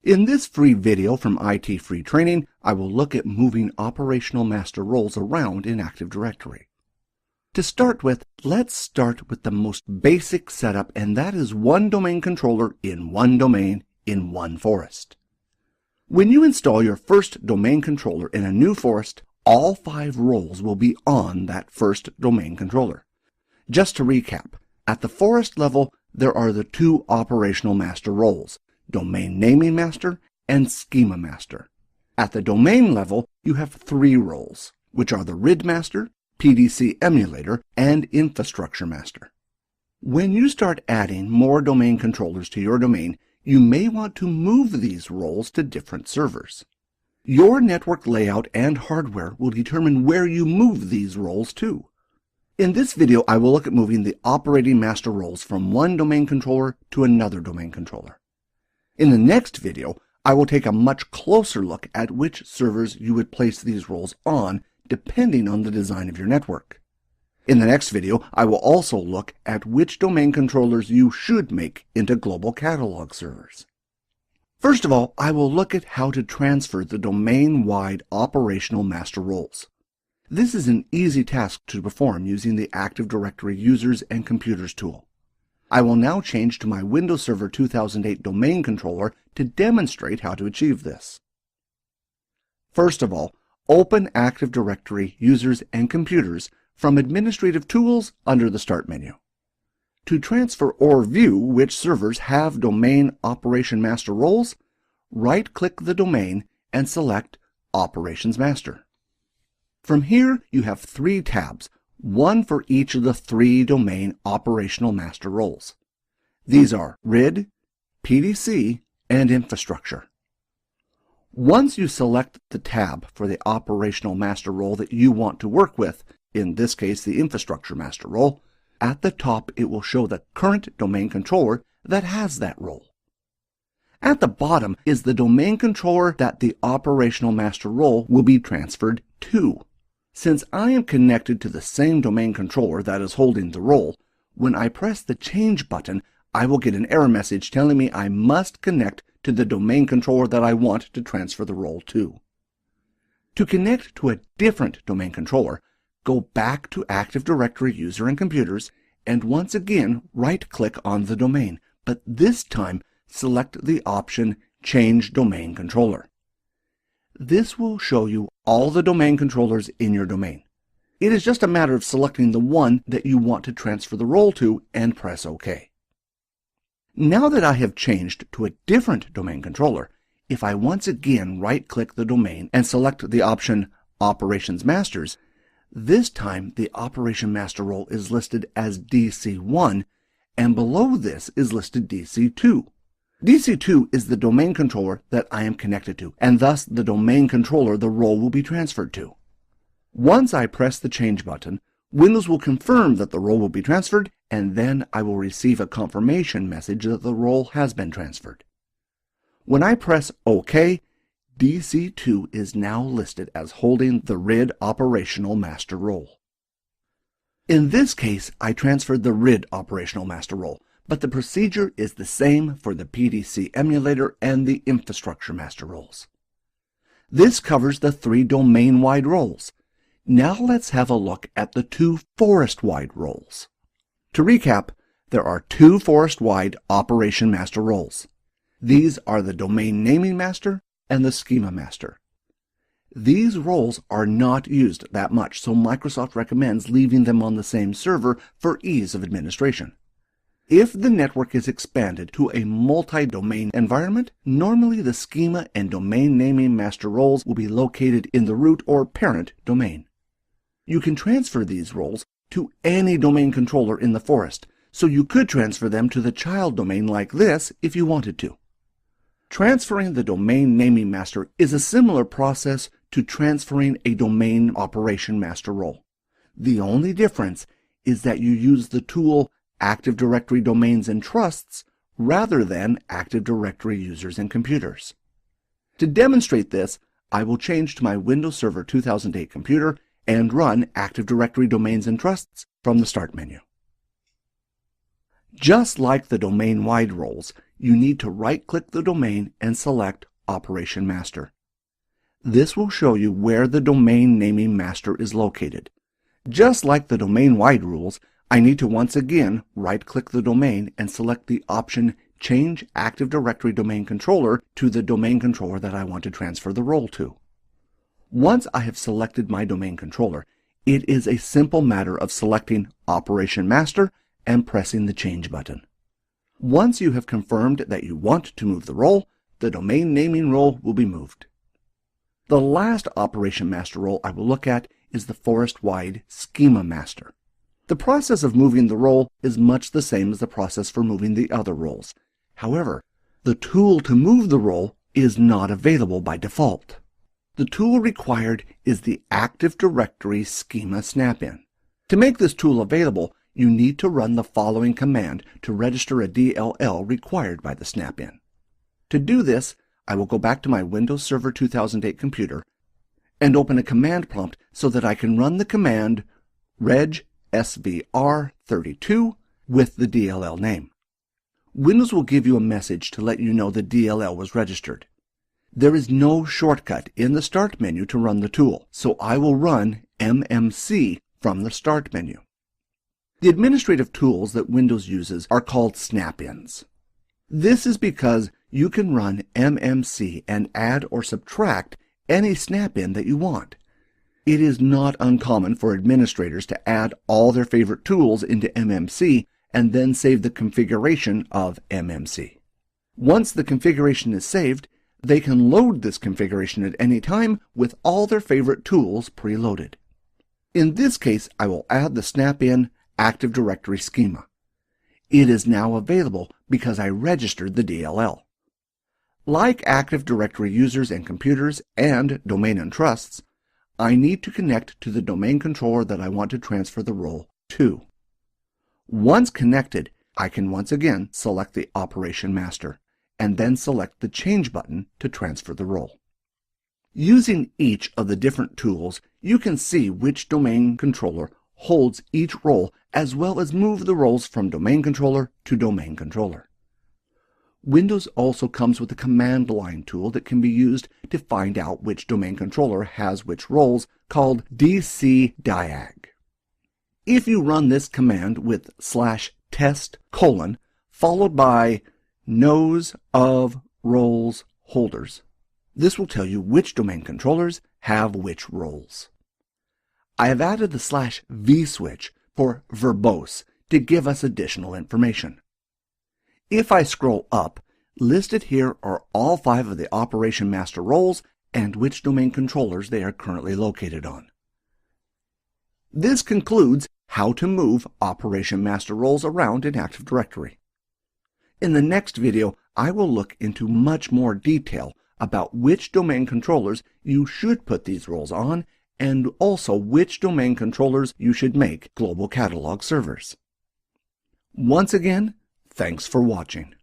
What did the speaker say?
In this free video from IT Free Training, I will look at moving operational master roles around in Active Directory. To start with, let's start with the most basic setup, and that is one domain controller in one domain in one forest. When you install your first domain controller in a new forest, all 5 roles will be on that first domain controller. Just to recap, at the forest level, there are the 2 operational master roles, Domain Naming Master and Schema Master. At the domain level, you have 3 roles, which are the RID Master, PDC Emulator, and Infrastructure Master. When you start adding more domain controllers to your domain, you may want to move these roles to different servers. Your network layout and hardware will determine where you move these roles to. In this video, I will look at moving the operating master roles from one domain controller to another domain controller. In the next video, I will take a much closer look at which servers you would place these roles on, depending on the design of your network. In the next video, I will also look at which domain controllers you should make into global catalog servers. First of all, I will look at how to transfer the domain-wide operational master roles. This is an easy task to perform using the Active Directory Users and Computers tool. I will now change to my Windows Server 2008 domain controller to demonstrate how to achieve this. First of all, open Active Directory Users and Computers from Administrative Tools under the Start menu. To transfer or view which servers have domain operation master roles, right-click the domain and select Operations Master. From here, you have 3 tabs, one for each of the 3 domain operational master roles. These are RID, PDC, and Infrastructure. Once you select the tab for the operational master role that you want to work with, in this case the Infrastructure master role, at the top it will show the current domain controller that has that role. At the bottom is the domain controller that the operational master role will be transferred to. Since I am connected to the same domain controller that is holding the role, when I press the Change button, I will get an error message telling me I must connect to the domain controller that I want to transfer the role to. To connect to a different domain controller, go back to Active Directory User and Computers, and once again right-click on the domain, but this time select the option Change Domain Controller. This will show you all the domain controllers in your domain. It is just a matter of selecting the one that you want to transfer the role to and press OK. Now that I have changed to a different domain controller, if I once again right-click the domain and select the option Operations Masters, this time the Operation Master role is listed as DC1, and below this is listed DC2. DC2 is the domain controller that I am connected to, and thus the domain controller the role will be transferred to. Once I press the Change button, Windows will confirm that the role will be transferred, and then I will receive a confirmation message that the role has been transferred. When I press OK, DC2 is now listed as holding the RID operational master role. In this case, I transferred the RID operational master role, but the procedure is the same for the PDC Emulator and the Infrastructure master roles. This covers the 3 domain-wide roles. Now let's have a look at the 2 forest-wide roles. To recap, there are 2 forest-wide operation master roles. These are the Domain Naming Master and the Schema Master. These roles are not used that much, so Microsoft recommends leaving them on the same server for ease of administration. If the network is expanded to a multi-domain environment, normally the Schema and Domain Naming Master roles will be located in the root or parent domain. You can transfer these roles to any domain controller in the forest, so you could transfer them to the child domain like this if you wanted to. Transferring the Domain Naming Master is a similar process to transferring a Domain Operation Master role. The only difference is that you use the tool Active Directory Domains and Trusts rather than Active Directory Users and Computers. To demonstrate this, I will change to my Windows Server 2008 computer and run Active Directory Domains and Trusts from the Start menu. Just like the domain-wide roles, you need to right-click the domain and select Operation Master. This will show you where the domain naming master is located. Just like the domain-wide rules, I need to once again right-click the domain and select the option Change Active Directory Domain Controller to the domain controller that I want to transfer the role to. Once I have selected my domain controller, it is a simple matter of selecting Operation Master and pressing the Change button. Once you have confirmed that you want to move the role, the domain naming role will be moved. The last Operation Master role I will look at is the forest-wide Schema Master. The process of moving the role is much the same as the process for moving the other roles. However, the tool to move the role is not available by default. The tool required is the Active Directory Schema snap-in. To make this tool available, you need to run the following command to register a DLL required by the snap-in. To do this, I will go back to my Windows Server 2008 computer and open a command prompt so that I can run the command regsvr32 with the DLL name. Windows will give you a message to let you know the DLL was registered. There is no shortcut in the Start menu to run the tool, so I will run MMC from the Start menu. The administrative tools that Windows uses are called snap-ins. This is because you can run MMC and add or subtract any snap-in that you want. It is not uncommon for administrators to add all their favorite tools into MMC and then save the configuration of MMC. Once the configuration is saved, they can load this configuration at any time with all their favorite tools preloaded. In this case, I will add the snap-in Active Directory Schema. It is now available because I registered the DLL. Like Active Directory users and computers and domain and trusts, I need to connect to the domain controller that I want to transfer the role to. Once connected, I can once again select the Operation Master and then select the Change button to transfer the role. Using each of the different tools, you can see which domain controller holds each role as well as move the roles from domain controller to domain controller. Windows also comes with a command line tool that can be used to find out which domain controller has which roles, called dcdiag. If you run this command with /test: followed by knows of roles holders, this will tell you which domain controllers have which roles. I have added the /v switch for verbose to give us additional information. If I scroll up, listed here are all 5 of the Operation Master roles and which domain controllers they are currently located on. This concludes how to move Operation Master roles around in Active Directory. In the next video, I will look into much more detail about which domain controllers you should put these roles on and also which domain controllers you should make global catalog servers. Once again, thanks for watching.